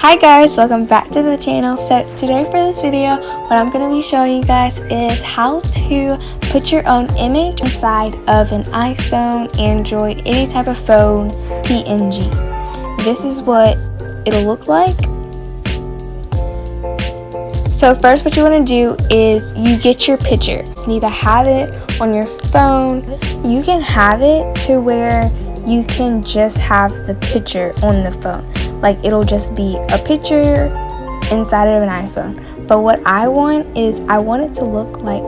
Hi guys, welcome back to the channel. So today for this video, what I'm going to be showing you guys is how to put your own image inside of an iPhone, Android, any type of phone, PNG. This is what it'll look like. So first what you want to do is you get your picture. You just need to have it on your phone. You can have it to where you can just have the picture on the phone. Like it'll just be a picture inside of an iPhone. But what I want is I want it to look like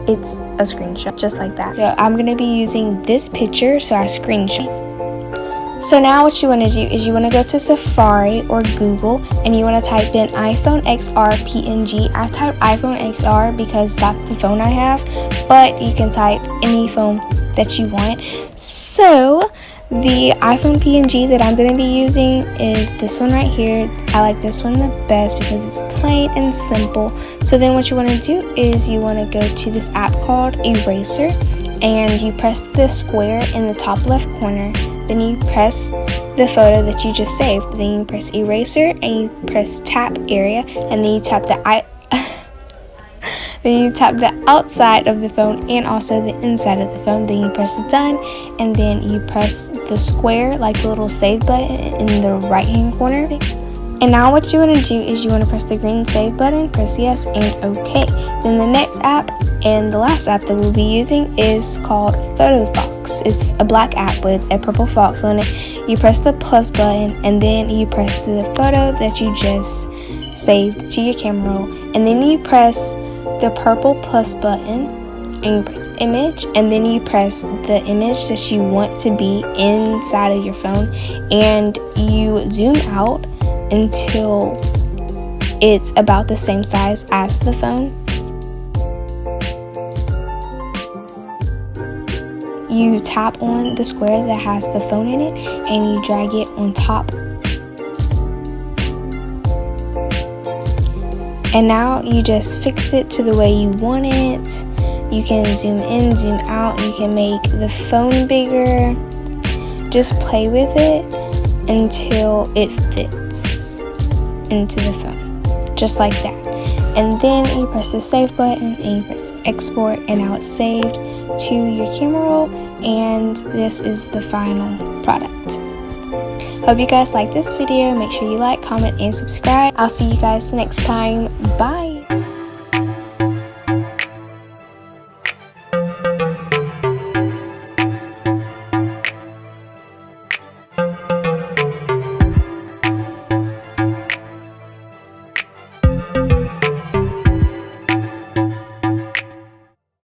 it's a screenshot, just like that. So I'm going to be using this picture, so I screenshot. So now what you want to do is you want to go to Safari or Google and you want to type in iPhone XR PNG. I type iPhone XR because that's the phone I have, but you can type any phone that you want. So the iPhone PNG that I'm going to be using is this one right here. I like this one the best because it's plain and simple. So then what you want to do is you want to go to this app called Eraser and you press the square in the top left corner. Then you press the photo that you just saved. Then you press Eraser and you press tap area, and then you tap the outside of the phone and also the inside of the phone. Then you press done, and then you press the square, like the little save button in the right hand corner. And now what you want to do is you want to press the green save button, press yes and OK. Then the next app and the last app that we'll be using is called Photo Fox. It's a black app with a purple fox on it. You press the plus button and then you press the photo that you just saved to your camera roll, and then you press the purple plus button and you press image, and then you press the image that you want to be inside of your phone, and you zoom out until it's about the same size as the phone. You tap on the square that has the phone in it and you drag it on top. And now you just fix it to the way you want it. You can zoom in, zoom out, you can make the phone bigger. Just play with it until it fits into the phone, just like that. And then you press the save button and you press export, and now it's saved to your camera roll, and this is the final product. Hope you guys like this video. Make sure you like, comment, and subscribe. I'll see you guys next time. Bye.